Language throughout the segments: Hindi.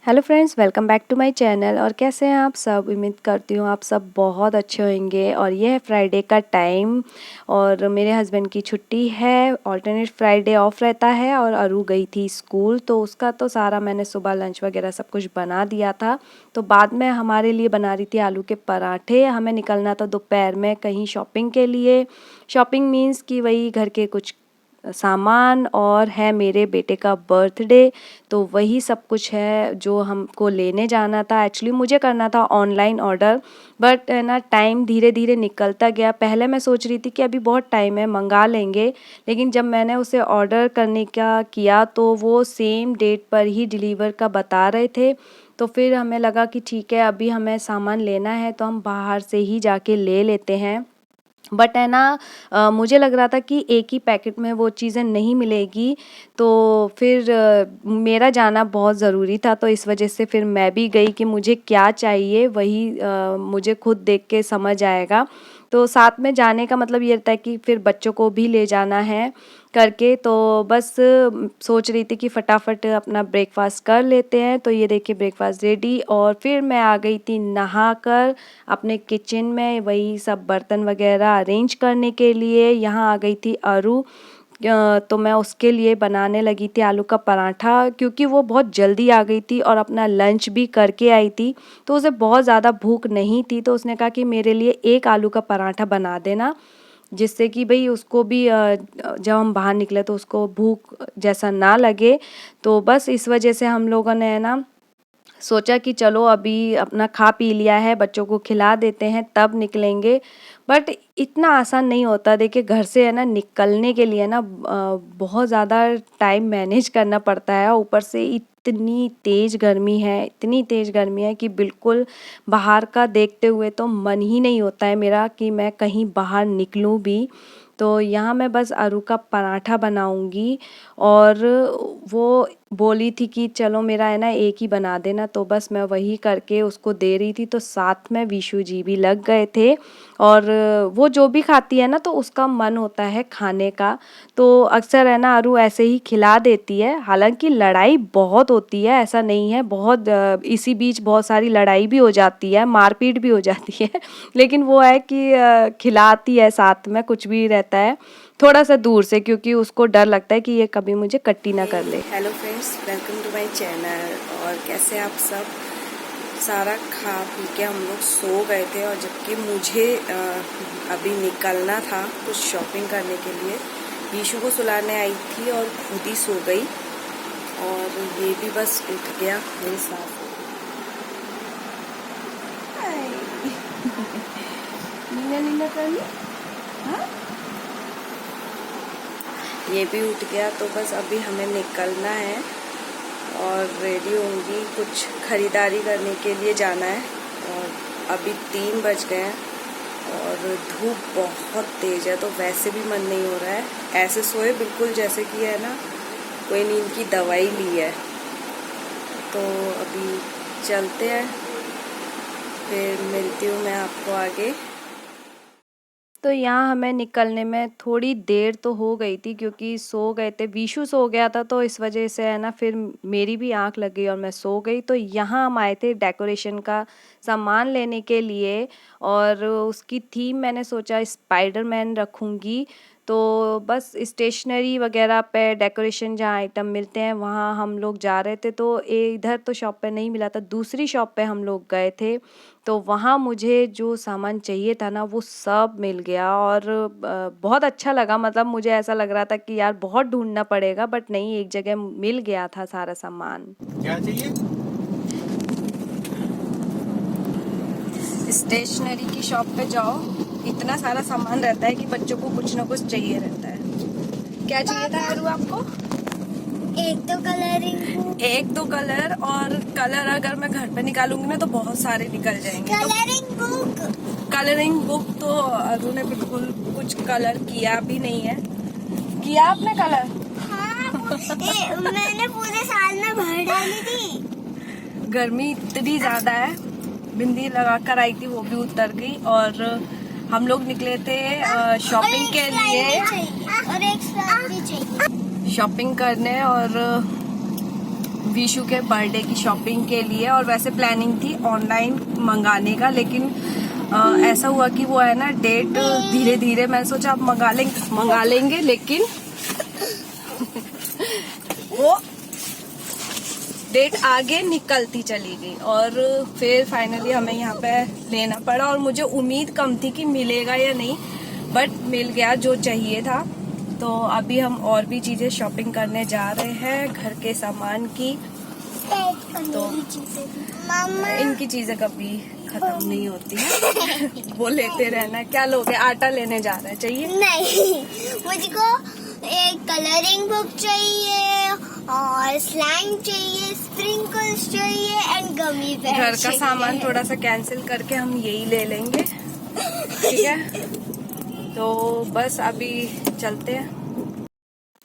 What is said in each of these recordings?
Hello friends, welcome back to my channel. और कैसे हैं आप सब? उम्मीद करती हूँ आप सब बहुत अच्छे होंगे। और ये है फ्राइडे का टाइम और मेरे हस्बैंड की छुट्टी है। ऑल्टरनेट फ्राइडे ऑफ रहता है और अरू गई थी स्कूल, तो उसका तो सारा मैंने सुबह लंच वगैरह सब कुछ बना दिया था। तो बाद में हमारे लिए बना रही थी आलू के पराठे। हमें निकलना था दोपहर में कहीं शॉपिंग के लिए। शॉपिंग मीन्स कि वही घर के कुछ सामान, और है मेरे बेटे का बर्थडे, तो वही सब कुछ है जो हमको लेने जाना था। एक्चुअली मुझे करना था ऑनलाइन ऑर्डर, बट है ना टाइम धीरे धीरे निकलता गया। पहले मैं सोच रही थी कि अभी बहुत टाइम है, मंगा लेंगे, लेकिन जब मैंने उसे ऑर्डर करने का किया तो वो सेम डेट पर ही डिलीवर का बता रहे थे। तो फिर हमें लगा कि ठीक है, अभी हमें सामान लेना है तो हम बाहर से ही जाके ले लेते हैं। बट है ना मुझे लग रहा था कि एक ही पैकेट में वो चीज़ें नहीं मिलेगी, तो फिर मेरा जाना बहुत ज़रूरी था। तो इस वजह से फिर मैं भी गई कि मुझे क्या चाहिए वही मुझे खुद देख के समझ आएगा। तो साथ में जाने का मतलब ये रहता है कि फिर बच्चों को भी ले जाना है करके। तो बस सोच रही थी कि फटाफट अपना ब्रेकफास्ट कर लेते हैं। तो ये देखिए ब्रेकफास्ट रेडी, और फिर मैं आ गई थी नहाकर अपने किचन में वही सब बर्तन वगैरह अरेंज करने के लिए। यहाँ आ गई थी अरू, तो मैं उसके लिए बनाने लगी थी आलू का पराठा, क्योंकि वो बहुत जल्दी आ गई थी और अपना लंच भी करके आई थी। तो उसे बहुत ज़्यादा भूख नहीं थी, तो उसने कहा कि मेरे लिए एक आलू का पराठा बना देना, जिससे कि भाई उसको भी जब हम बाहर निकले तो उसको भूख जैसा ना लगे। तो बस इस वजह से हम लोगों ने है ना सोचा कि चलो अभी अपना खा पी लिया है, बच्चों को खिला देते हैं तब निकलेंगे। बट इतना आसान नहीं होता। देखिए घर से है ना निकलने के लिए ना बहुत ज़्यादा टाइम मैनेज करना पड़ता है। ऊपर से इतनी तेज़ गर्मी है, इतनी तेज़ गर्मी है कि बिल्कुल बाहर का देखते हुए तो मन ही नहीं होता है मेरा कि मैं कहीं बाहर निकलूं भी। तो यहाँ मैं बस आलू का पराठा बनाऊंगी, और वो बोली थी कि चलो मेरा है ना एक ही बना देना, तो बस मैं वही करके उसको दे रही थी। तो साथ में विशु जी भी लग गए थे, और वो जो भी खाती है ना तो उसका मन होता है खाने का। तो अक्सर है ना आरू ऐसे ही खिला देती है। हालांकि लड़ाई बहुत होती है, ऐसा नहीं है, बहुत इसी बीच बहुत सारी लड़ाई भी हो जाती है, मारपीट भी हो जाती है लेकिन वो है कि खिलाती है, साथ में कुछ भी रहता है थोड़ा सा दूर से, क्योंकि उसको डर लगता है कि ये कभी मुझे कट्टी ना कर ले। Hello friends, welcome to my channel. और कैसे आप सब? सारा खा पी के हम लोग सो गए थे, और जबकि मुझे अभी निकलना था कुछ शॉपिंग करने के लिए। यीशु को सुलाने आई थी और खुद ही सो गई, और ये भी बस उठ गया मेरे साथ। नीना नीना कर ली, हाँ? ये भी उठ गया। तो बस अभी हमें निकलना है और रेडी होंगी, कुछ खरीदारी करने के लिए जाना है। और अभी 3 बज गए हैं और धूप बहुत तेज़ है, तो वैसे भी मन नहीं हो रहा है। ऐसे सोए बिल्कुल जैसे कि है ना कोई नींद की दवाई ली है। तो अभी चलते हैं, फिर मिलती हूँ मैं आपको आगे। तो यहाँ हमें निकलने में थोड़ी देर तो हो गई थी, क्योंकि सो गए थे, विशु सो गया था, तो इस वजह से है ना फिर मेरी भी आंख लग गई और मैं सो गई। तो यहाँ हम आए थे डेकोरेशन का सामान लेने के लिए, और उसकी थीम मैंने सोचा स्पाइडरमैन रखूँगी। तो बस स्टेशनरी वगैरह पे डेकोरेशन जहाँ आइटम मिलते हैं वहाँ हम लोग जा रहे थे। तो इधर तो शॉप पे नहीं मिला था, दूसरी शॉप पे हम लोग गए थे। तो वहाँ मुझे जो सामान चाहिए था ना वो सब मिल गया, और बहुत अच्छा लगा। मतलब मुझे ऐसा लग रहा था कि यार बहुत ढूंढना पड़ेगा, बट नहीं, एक जगह मिल गया था सारा सामान। क्या चाहिए? स्टेशनरी की शॉप पे जाओ, इतना सारा सामान रहता है कि बच्चों को कुछ ना कुछ चाहिए रहता है। क्या चाहिए था अरू आपको? एक दो कलर, और कलर अगर मैं घर पे निकालूंगी ना तो बहुत सारे निकल जाएंगे। कलरिंग बुक तो अरू ने बिल्कुल कुछ कलर किया भी नहीं है। किया आपने कलर? हाँ, मैंने पूरे साल में भर डाली थी। गर्मी इतनी ज्यादा है, बिंदी लगा कर आई थी वो भी उतर गई। और हम लोग निकले थे शॉपिंग के लिए, और एक स्लाइड भी चाहिए। शॉपिंग करने। और विशु के बर्थडे की शॉपिंग के लिए। और वैसे प्लानिंग थी ऑनलाइन मंगाने का, लेकिन ऐसा हुआ कि वो है ना डेट धीरे धीरे, मैंने सोचा आप मंगा लेंगे लेकिन वो डेट आगे निकलती चली गई और फिर फाइनली हमें यहाँ पे लेना पड़ा। और मुझे उम्मीद कम थी कि मिलेगा या नहीं, बट मिल गया जो चाहिए था। तो अभी हम और भी चीजें शॉपिंग करने जा रहे हैं घर के सामान की। तो इनकी चीजें कभी खत्म नहीं होती है वो लेते रहना। क्या लोगे? आटा लेने जा रहे हैं, चाहिए? नहीं, मुझको एक कलरिंग बुक चाहिए और स्लैंग चाहिए, स्प्रिंकल्स चाहिए एंड गमी बेयर। घर का सामान थोड़ा सा कैंसिल करके हम यही ले लेंगे, ठीक है? तो बस अभी चलते हैं।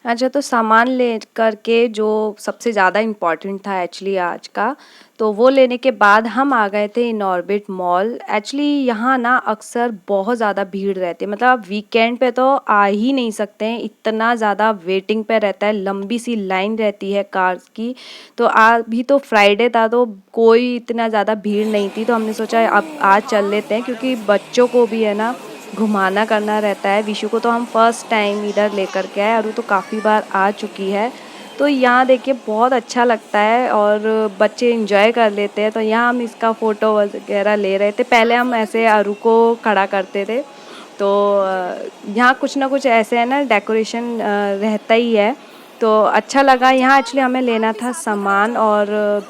अच्छा, तो सामान ले करके जो सबसे ज़्यादा इम्पॉर्टेंट था एक्चुअली आज का, तो वो लेने के बाद हम आ गए थे इनऑर्बिट मॉल। एक्चुअली यहाँ ना अक्सर बहुत ज़्यादा भीड़ रहती है, मतलब आप वीकेंड पे तो आ ही नहीं सकते हैं, इतना ज़्यादा वेटिंग पे रहता है, लंबी सी लाइन रहती है कार्स की। तो अभी तो फ्राइडे था तो कोई इतना ज़्यादा भीड़ नहीं थी, तो हमने सोचा अब आज चल लेते हैं, क्योंकि बच्चों को भी है ना घुमाना करना रहता है। विशु को तो हम फर्स्ट टाइम इधर लेकर के आए और वो तो काफ़ी बार आ चुकी है। तो यहाँ देखिए बहुत अच्छा लगता है और बच्चे एंजॉय कर लेते हैं। तो यहाँ हम इसका फ़ोटो वगैरह ले रहे थे। पहले हम ऐसे अरू को खड़ा करते थे, तो यहाँ कुछ ना कुछ ऐसे है ना डेकोरेशन रहता ही है, तो अच्छा लगा। यहाँ एक्चुअली हमें लेना था सामान और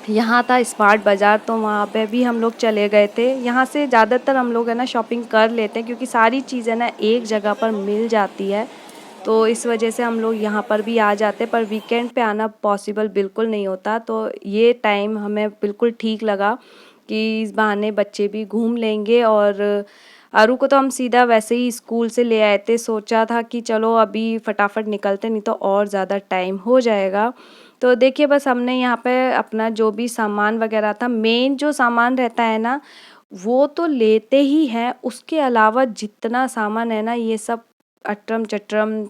यहाँ था स्मार्ट बाज़ार, तो वहाँ पे भी हम लोग चले गए थे। यहाँ से ज़्यादातर हम लोग है ना शॉपिंग कर लेते हैं, क्योंकि सारी चीज़ें ना एक जगह पर मिल जाती है, तो इस वजह से हम लोग यहाँ पर भी आ जाते हैं। पर वीकेंड पे आना पॉसिबल बिल्कुल नहीं होता, तो ये टाइम हमें बिल्कुल ठीक लगा कि इस बहाने बच्चे भी घूम लेंगे। और अरू को तो हम सीधा वैसे ही स्कूल से ले आए थे, सोचा था कि चलो अभी फटाफट निकलते, नहीं तो और ज़्यादा टाइम हो जाएगा। तो देखिए बस हमने यहाँ पे अपना जो भी सामान वगैरह था, मेन जो सामान रहता है ना वो तो लेते ही हैं, उसके अलावा जितना सामान है ना ये सब अटरम चटरम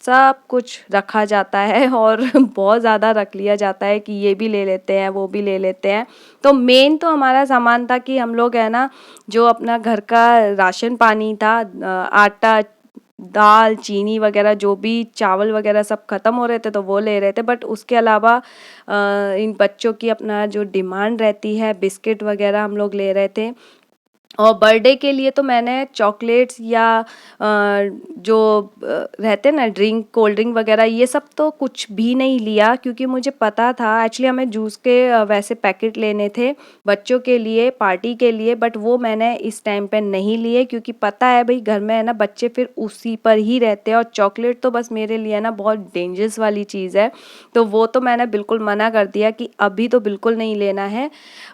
सब कुछ रखा जाता है और बहुत ज़्यादा रख लिया जाता है कि ये भी ले लेते हैं वो भी ले लेते हैं। तो मेन तो हमारा सामान था कि हम लोग है ना जो अपना घर का राशन पानी था, आटा दाल चीनी वगैरह जो भी चावल वगैरह सब ख़त्म हो रहे थे तो वो ले रहे थे। बट उसके अलावा इन बच्चों की अपना जो डिमांड रहती है बिस्किट वगैरह हम लोग ले रहे थे। और बर्थडे के लिए तो मैंने चॉकलेट्स या जो रहते ना ड्रिंक कोल्ड ड्रिंक वगैरह ये सब तो कुछ भी नहीं लिया, क्योंकि मुझे पता था एक्चुअली हमें जूस के वैसे पैकेट लेने थे बच्चों के लिए पार्टी के लिए, बट वो मैंने इस टाइम पे नहीं लिए, क्योंकि पता है भाई घर में है ना बच्चे फिर उसी पर ही रहते हैं। और चॉकलेट तो बस मेरे लिए ना बहुत डेंजरस वाली चीज़ है, तो वो तो मैंने बिल्कुल मना कर दिया कि अभी तो बिल्कुल नहीं लेना है।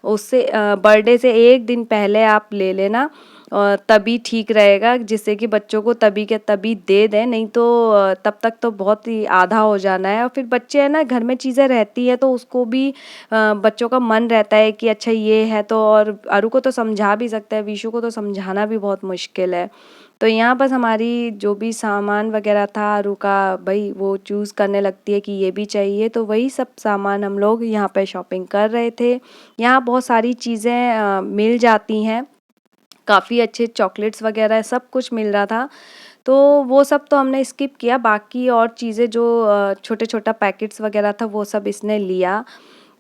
उससे बर्थडे से एक दिन पहले आप ले लेना और तभी ठीक रहेगा, जिससे कि बच्चों को तभी के तभी दे दें, नहीं तो तब तक तो बहुत ही आधा हो जाना है। और फिर बच्चे है ना घर में चीज़ें रहती है तो उसको भी बच्चों का मन रहता है कि अच्छा ये है तो। और अरू को तो समझा भी सकता है, विशु को तो समझाना भी बहुत मुश्किल है। तो यहाँ बस हमारी जो भी सामान वगैरह था अरू का भाई वो चूज़ करने लगती है कि ये भी चाहिए, तो वही सब सामान हम लोग यहाँ पे शॉपिंग कर रहे थे। यहाँ बहुत सारी चीज़ें मिल जाती हैं, काफ़ी अच्छे चॉकलेट्स वगैरह सब कुछ मिल रहा था, तो वो सब तो हमने स्किप किया। बाकी और चीज़ें जो छोटे छोटा पैकेट्स वगैरह था वो सब इसने लिया।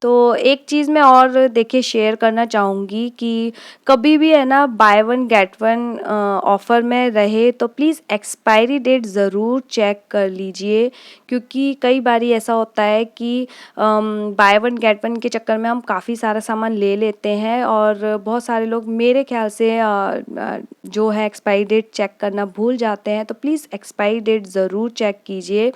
तो एक चीज़ मैं और देखिए शेयर करना चाहूँगी कि कभी भी है ना by one get one offer में रहे तो प्लीज़ एक्सपायरी डेट ज़रूर चेक कर लीजिए, क्योंकि कई बारी ऐसा होता है कि बाय वन गेट वन के चक्कर में हम काफ़ी सारा सामान ले लेते हैं और बहुत सारे लोग मेरे ख्याल से जो है एक्सपायरी डेट चेक करना भूल जाते हैं। तो प्लीज़ एक्सपायरी डेट ज़रूर चेक कीजिए।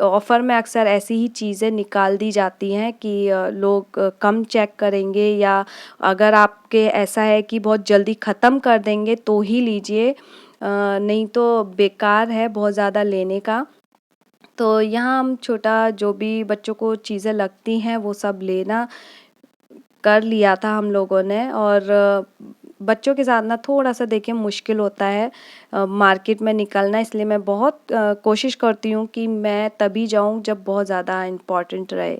ऑफ़र में अक्सर ऐसी ही चीज़ें निकाल दी जाती हैं कि लोग कम चेक करेंगे, या अगर आपके ऐसा है कि बहुत जल्दी ख़त्म कर देंगे तो ही लीजिए, नहीं तो बेकार है बहुत ज़्यादा लेने का। तो यहाँ हम छोटा जो भी बच्चों को चीज़ें लगती हैं वो सब लेना कर लिया था हम लोगों ने। और बच्चों के साथ ना थोड़ा सा देखिए मुश्किल होता है मार्केट में निकलना, इसलिए मैं बहुत कोशिश करती हूँ कि मैं तभी जाऊँ जब बहुत ज़्यादा इम्पोर्टेंट रहे।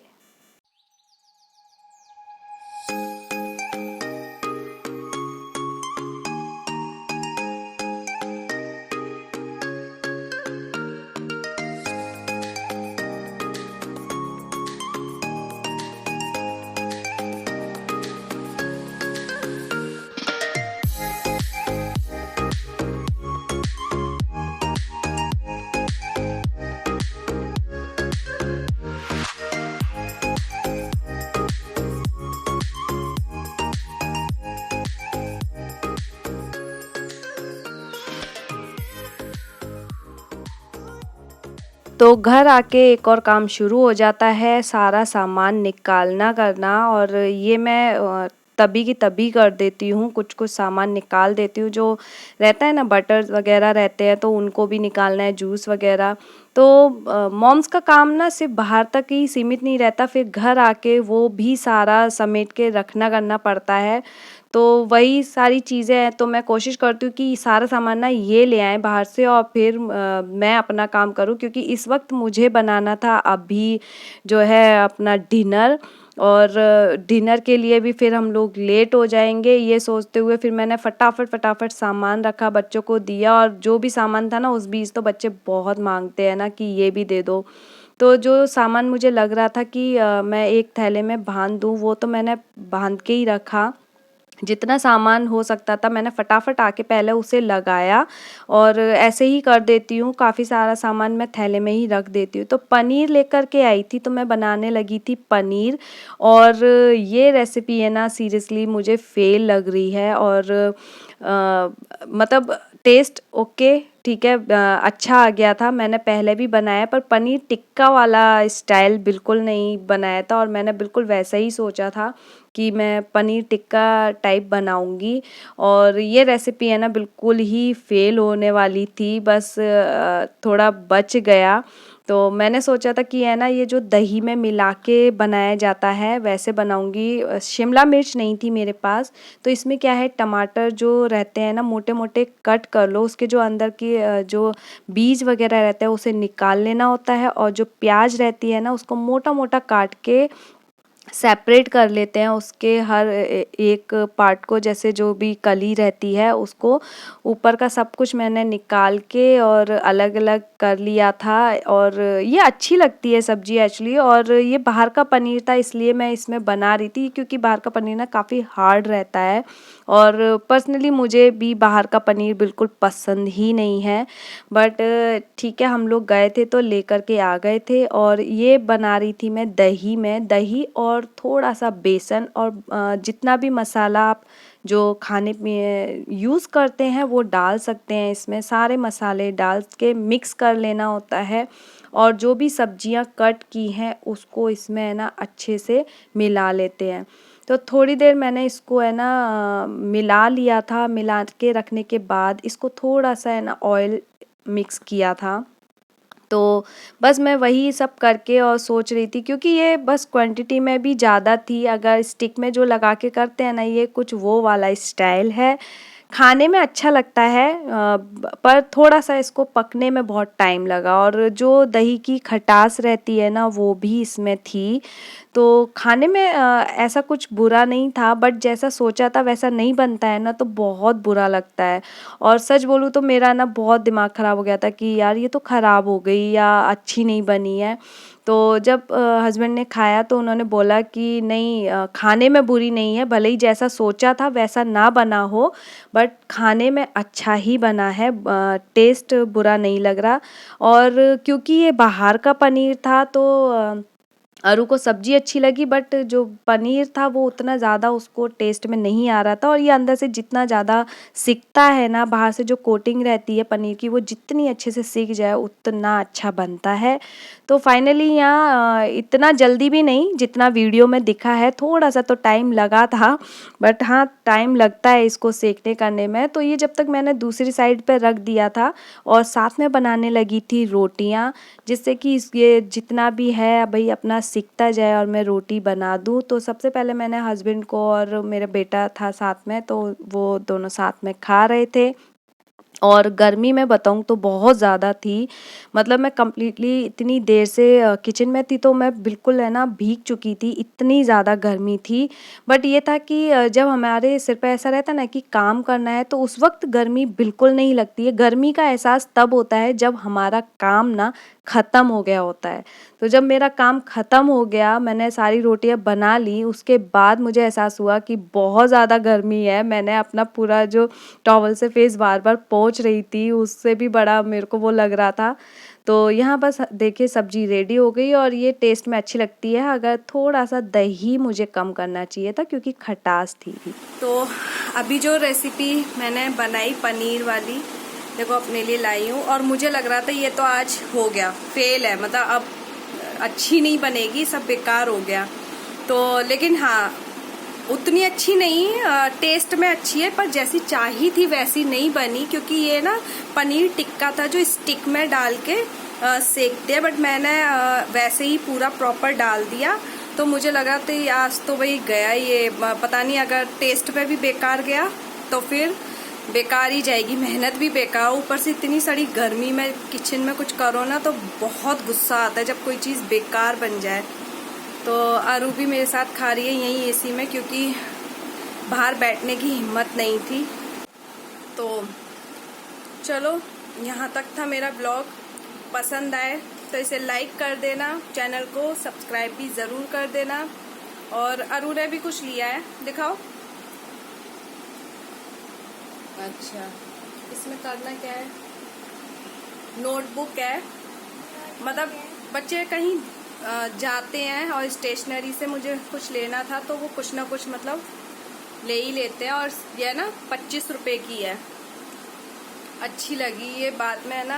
तो घर आके एक और काम शुरू हो जाता है, सारा सामान निकालना करना। और ये मैं तभी की तभी कर देती हूँ, कुछ कुछ सामान निकाल देती हूँ। जो रहता है ना, बटर वगैरह रहते हैं तो उनको भी निकालना है, जूस वगैरह। तो मॉम्स का काम ना सिर्फ बाहर तक ही सीमित नहीं रहता, फिर घर आके वो भी सारा समेट के रखना करना पड़ता है। तो वही सारी चीज़ें हैं, तो मैं कोशिश करती हूँ कि सारा सामान ना ये ले आएँ बाहर से, और फिर मैं अपना काम करूँ, क्योंकि इस वक्त मुझे बनाना था अभी जो है अपना डिनर। और डिनर के लिए भी फिर हम लोग लेट हो जाएंगे, ये सोचते हुए फिर मैंने फटाफट फटाफट सामान रखा, बच्चों को दिया। और जो भी सामान था ना, उस बीच तो बच्चे बहुत मांगते हैं ना कि ये भी दे दो। तो जो सामान मुझे लग रहा था कि मैं एक थैले में बांध दूँ, वो तो मैंने बांध के ही रखा। जितना सामान हो सकता था मैंने फटाफट आके पहले उसे लगाया, और ऐसे ही कर देती हूँ, काफ़ी सारा सामान मैं थैले में ही रख देती हूँ। तो पनीर लेकर के आई थी, तो मैं बनाने लगी थी पनीर। और ये रेसिपी है ना, सीरियसली मुझे फेल लग रही है। और मतलब टेस्ट ओके, ठीक है, अच्छा आ गया था। मैंने पहले भी बनाया, पर पनीर टिक्का वाला स्टाइल बिल्कुल नहीं बनाया था। और मैंने बिल्कुल वैसा ही सोचा था कि मैं पनीर टिक्का टाइप बनाऊंगी। और ये रेसिपी है ना, बिल्कुल ही फेल होने वाली थी, बस थोड़ा बच गया। तो मैंने सोचा था कि है ना, ये जो दही में मिला के बनाया जाता है वैसे बनाऊंगी। शिमला मिर्च नहीं थी मेरे पास, तो इसमें क्या है, टमाटर जो रहते हैं ना, मोटे मोटे कट कर लो, उसके जो अंदर की जो बीज वगैरह रहते हैं उसे निकाल लेना होता है। और जो प्याज रहती है ना, उसको मोटा मोटा काट के सेपरेट कर लेते हैं, उसके हर एक पार्ट को, जैसे जो भी कली रहती है उसको, ऊपर का सब कुछ मैंने निकाल के और अलग अलग कर लिया था। और ये अच्छी लगती है सब्जी एक्चुअली। और ये बाहर का पनीर था, इसलिए मैं इसमें बना रही थी, क्योंकि बाहर का पनीर ना काफ़ी हार्ड रहता है। और पर्सनली मुझे भी बाहर का पनीर बिल्कुल पसंद ही नहीं है। बट ठीक है, हम लोग गए थे तो लेकर के आ गए थे। और ये बना रही थी मैं दही में, दही और थोड़ा सा बेसन, और जितना भी मसाला आप जो खाने में यूज़ करते हैं वो डाल सकते हैं। इसमें सारे मसाले डाल के मिक्स कर लेना होता है। और जो भी सब्जियां कट की हैं उसको इसमें है ना अच्छे से मिला लेते हैं। तो थोड़ी देर मैंने इसको है ना मिला लिया था। मिला के रखने के बाद इसको थोड़ा सा है ना ऑयल मिक्स किया था। तो बस मैं वही सब करके और सोच रही थी, क्योंकि ये बस क्वांटिटी में भी ज़्यादा थी। अगर स्टिक में जो लगा के करते हैं ना, ये कुछ वो वाला स्टाइल है। खाने में अच्छा लगता है, पर थोड़ा सा इसको पकने में बहुत टाइम लगा। और जो दही की खटास रहती है ना, वो भी इसमें थी। तो खाने में ऐसा कुछ बुरा नहीं था, बट जैसा सोचा था वैसा नहीं बनता है ना, तो बहुत बुरा लगता है। और सच बोलूँ तो मेरा ना बहुत दिमाग ख़राब हो गया था कि यार ये तो ख़राब हो गई या अच्छी नहीं बनी है। तो जब हस्बैंड ने खाया तो उन्होंने बोला कि नहीं, खाने में बुरी नहीं है, भले ही जैसा सोचा था वैसा ना बना हो, बट खाने में अच्छा ही बना है, टेस्ट बुरा नहीं लग रहा। और क्योंकि ये बाहर का पनीर था, तो अरु को सब्जी अच्छी लगी, बट जो पनीर था वो उतना ज़्यादा उसको टेस्ट में नहीं आ रहा था। और ये अंदर से जितना ज़्यादा सिकता है ना, बाहर से जो कोटिंग रहती है पनीर की, वो जितनी अच्छे से सिक जाए उतना अच्छा बनता है। तो फाइनली यहाँ इतना जल्दी भी नहीं, जितना वीडियो में दिखा है, थोड़ा सा तो टाइम लगा था। बट हाँ, टाइम लगता है इसको सेकने करने में। तो ये जब तक मैंने दूसरी साइड पर रख दिया था, और साथ में बनाने लगी थी रोटियाँ, जिससे कि ये जितना भी है भाई अपना सीखता जाए और मैं रोटी बना दूँ। तो सबसे पहले मैंने हस्बैंड को, और मेरा बेटा था साथ में, तो वो दोनों साथ में खा रहे थे। और गर्मी में बताऊँ तो बहुत ज़्यादा थी। मतलब मैं कम्प्लीटली इतनी देर से किचन में थी, तो मैं बिल्कुल है ना भीग चुकी थी, इतनी ज़्यादा गर्मी थी। बट ये था कि जब हमारे सिर पे ऐसा रहता ना कि काम करना है, तो उस वक्त गर्मी बिल्कुल नहीं लगती है। गर्मी का एहसास तब होता है जब हमारा काम ना ख़त्म हो गया होता है। तो जब मेरा काम ख़त्म हो गया, मैंने सारी रोटियां बना ली, उसके बाद मुझे एहसास हुआ कि बहुत ज़्यादा गर्मी है। मैंने अपना पूरा जो टॉवल से फेस बार बार पोंछ रही थी, उससे भी बड़ा मेरे को वो लग रहा था। तो यहाँ बस देखिए सब्जी रेडी हो गई, और ये टेस्ट में अच्छी लगती है। अगर थोड़ा सा दही मुझे कम करना चाहिए था, क्योंकि खटास थी। तो अभी जो रेसिपी मैंने बनाई पनीर वाली, देखो अपने लिए लाई हूँ। और मुझे लग रहा था ये तो आज हो गया, फेल है, मतलब अब अच्छी नहीं बनेगी, सब बेकार हो गया। तो लेकिन हाँ, उतनी अच्छी नहीं, टेस्ट में अच्छी है, पर जैसी चाहिए थी वैसी नहीं बनी, क्योंकि ये ना पनीर टिक्का था जो स्टिक में डाल के सेकते हैं, बट मैंने वैसे ही पूरा प्रॉपर डाल दिया। तो मुझे लगा तो आज तो भाई गया ये, पता नहीं अगर टेस्ट पे भी बेकार गया तो फिर बेकार ही जाएगी, मेहनत भी बेकार। ऊपर से इतनी सारी गर्मी में किचन में कुछ करो ना तो बहुत गुस्सा आता है जब कोई चीज़ बेकार बन जाए। तो आरू भी मेरे साथ खा रही है यहीं एसी में, क्योंकि बाहर बैठने की हिम्मत नहीं थी। तो चलो, यहाँ तक था मेरा ब्लॉग। पसंद आए तो इसे लाइक कर देना, चैनल को सब्सक्राइब भी ज़रूर कर देना। और आरू ने भी कुछ लिया है, दिखाओ। अच्छा, इसमें करना क्या है? नोटबुक है, मतलब बच्चे कहीं जाते हैं और स्टेशनरी से मुझे कुछ लेना था, तो वो कुछ ना कुछ मतलब ले ही लेते हैं। और ये ना 25 रुपए की है, अच्छी लगी ये, बाद में ना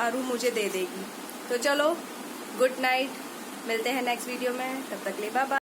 आरू मुझे दे देगी। तो चलो, गुड नाइट, मिलते हैं नेक्स्ट वीडियो में, तब तक ले बाय बाय।